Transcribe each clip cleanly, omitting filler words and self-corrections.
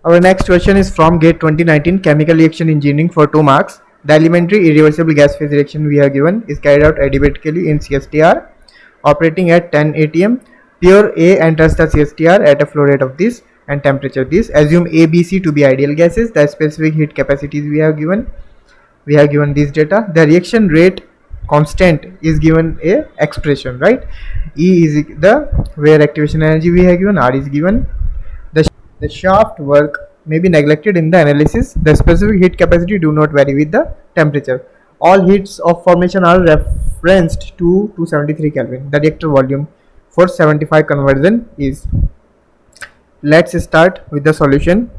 Our next question is from GATE 2019 Chemical Reaction Engineering for 2 marks. The elementary irreversible gas phase reaction we have given is carried out adiabatically in CSTR operating at 10 atm. Pure A enters the CSTR at a flow rate of this and temperature this. Assume A, B, C to be ideal gases. The specific heat capacities we have given. We have given this data. The reaction rate constant is given a expression, right? E is the where activation energy we have given. R is given. The shaft work may be neglected in the analysis. The specific heat capacity do not vary with the temperature. All heats of formation are referenced to 273 Kelvin. The reactor volume for 75 conversion is. Let's start with the solution.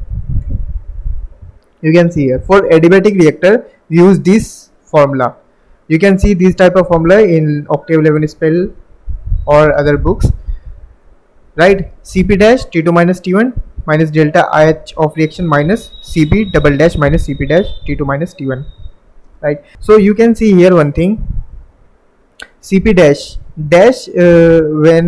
You can see here for adiabatic reactor we use this formula. You can see this type of formula in Octave 11 spell or other books, right? Cp dash T2 minus T1 minus delta IH of reaction minus Cp double dash minus Cp dash T2 minus T1, right? So you can see here one thing, Cp dash when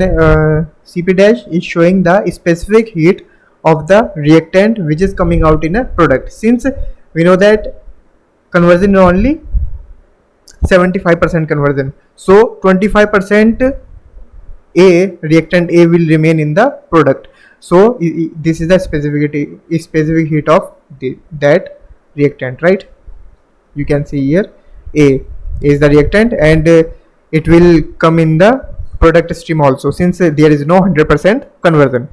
Cp dash is showing the specific heat of the reactant which is coming out in a product. Since we know that conversion is only 75% conversion, so 25% A reactant A will remain in the product. So this is the specific heat of that reactant, right? You can see here A is the reactant and it will come in the product stream also, since there is no 100% conversion.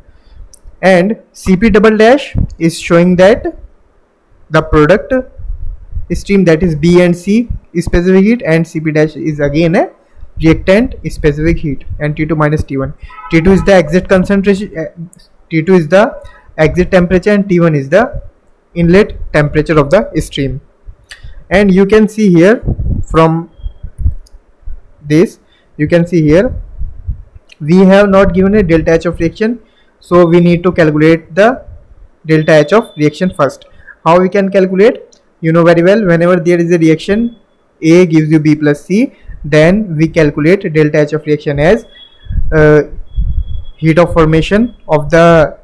And Cp double dash is showing that the product stream, that is B and C specific heat, and Cp dash is again a reactant specific heat, and T2 minus T1. T2 is the exit concentration, T2 is the exit temperature, and T1 is the inlet temperature of the stream. And you can see here from this, you can see here we have not given a delta H of reaction, so we need to calculate the delta H of reaction first. How we can calculate? You know very well, whenever there is a reaction A gives you B plus C, then we calculate delta H of reaction as heat of formation of the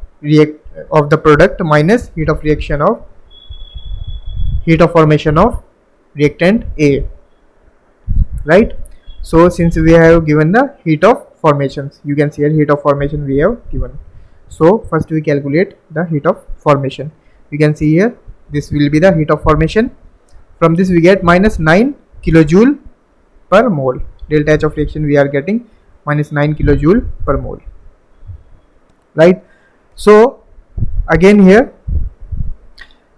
product minus heat of formation of reactant A, right? So since we have given the heat of formations, you can see here heat of formation we have given. So first we calculate the heat of formation. You can see here this will be the heat of formation. From this we get minus 9 kilojoule per mole. Delta H of reaction we are getting minus 9 kilojoule per mole, right? So again here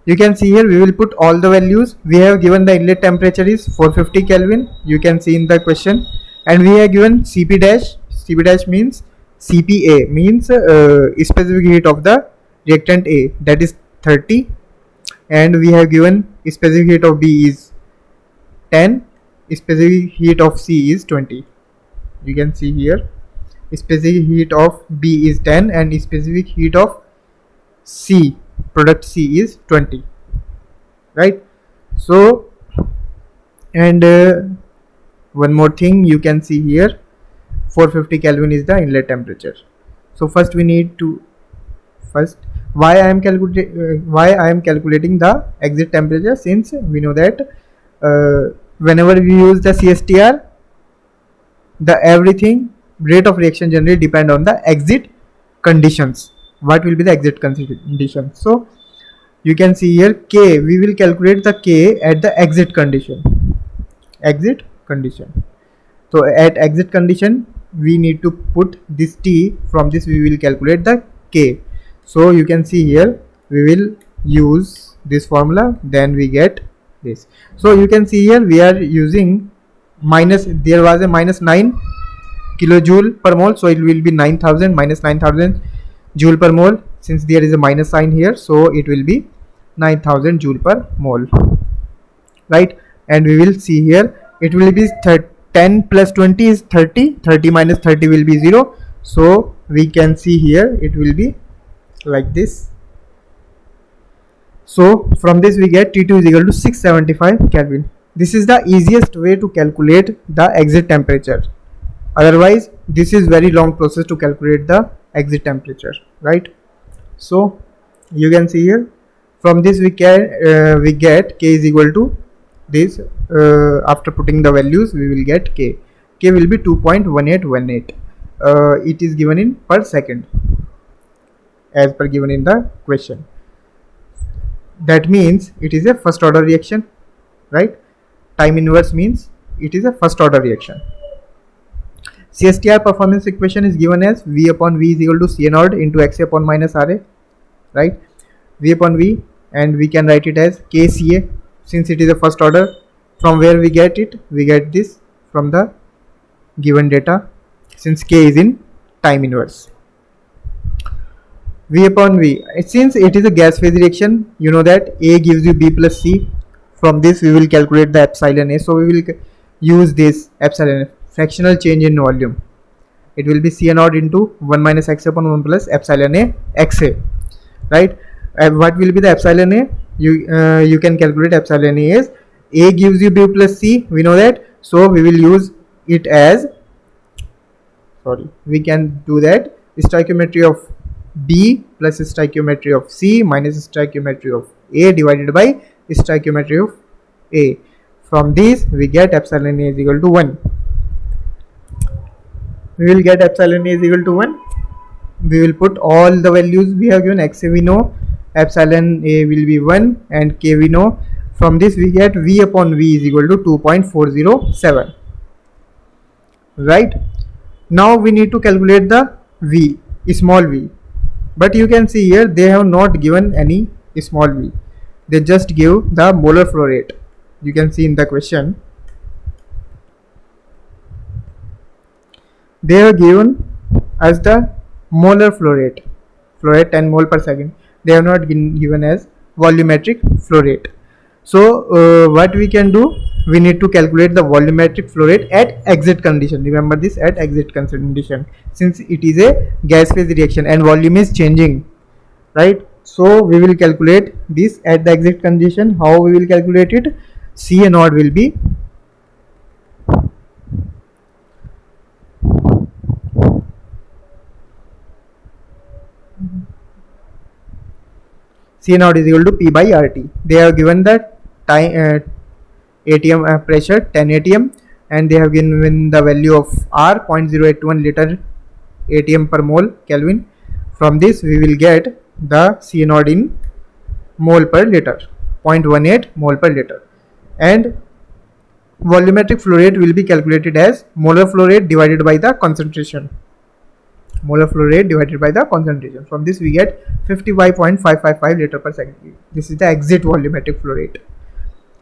you can see here we will put all the values. We have given the inlet temperature is 450 Kelvin, you can see in the question, and we have given Cp dash. Cp dash means Cpa means specific heat of the reactant A, that is 30, and we have given specific heat of B is 10, specific heat of C is 20. You can see here specific heat of B is 10 and specific heat of C, product C, is 20, right? So and one more thing, you can see here 450 Kelvin is the inlet temperature. So first we need to why I am calculating the exit temperature, since we know that whenever we use the CSTR, the everything rate of reaction generally depend on the exit conditions. What will be the exit condition? So you can see here K, we will calculate the K at the exit condition. So at exit condition we need to put this T, from this we will calculate the K. So you can see here we will use this formula, then we get this. So you can see here we are using there was a minus 9 kilojoule per mole, so it will be 9000 minus 9000 joule per mole. Since there is a minus sign here, so it will be 9000 joule per mole, right? And we will see here it will be 10 plus 20 is 30, 30 minus 30 will be 0, so we can see here it will be like this. So from this we get T2 is equal to 675 Kelvin. This is the easiest way to calculate the exit temperature. Otherwise this is very long process to calculate the exit temperature, right? So You can see here, from this we get k is equal to this. After putting the values, we will get k. K will be 2.1818. It is given in per second as per given in the question. That means it is a first order reaction, right? Time inverse means it is a first order reaction. CSTR performance equation is given as V upon V is equal to C naught into XA upon minus RA, right? V upon V, and we can write it as KCA since it is a first order. From where we get it? We get this from the given data since K is in time inverse. V upon V, since it is a gas phase reaction, you know that A gives you B plus C. From this we will calculate the epsilon A, so we will use this epsilon A, fractional change in volume. It will be C naught into 1 minus X upon 1 plus epsilon A XA, right? What will be the epsilon A? You can calculate epsilon A as A gives you B plus C, we know that, so we will use it as, we can do that stoichiometry of B plus stoichiometry of C minus stoichiometry of A divided by stoichiometry of A. From this we get epsilon A is equal to 1. We will get epsilon A is equal to 1. We will put all the values we have given. XA we know, epsilon A will be 1, and K we know. From this we get V upon V is equal to 2.407, right? Now we need to calculate the V, small v, but you can see here they have not given any small v, they just give the molar flow rate. You can see in the question they have given as the molar flow rate 10 mole per second. They have not given as volumetric flow rate. So what we can do, we need to calculate the volumetric flow rate at exit condition. Remember this, at exit condition, since it is a gas phase reaction and volume is changing, right? So we will calculate this at the exit condition. How we will calculate it? C naught will be C naught is equal to P by RT. They have given the time ATM pressure 10 ATM, and they have given the value of R 0.081 liter ATM per mole Kelvin. From this we will get the C naught in mole per liter, 0.18 mole per liter, and volumetric flow rate will be calculated as molar flow rate divided by the concentration. Molar flow rate divided by the concentration. From this we get 55.555 liter per second. This is the exit volumetric flow rate,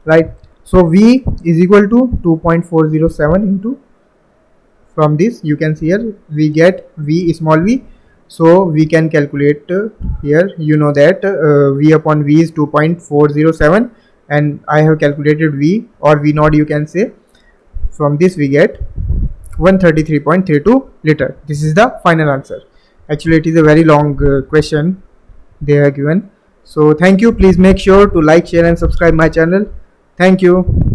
right? So V is equal to 2.407 into, from this you can see here we get V small v, so we can calculate here, you know that V upon V is 2.407, and I have calculated V or V naught you can say. From this we get 133.32 liter. This is the final answer. Actually it is a very long question they are given. So thank you. Please make sure to like, share and subscribe my channel. Thank you.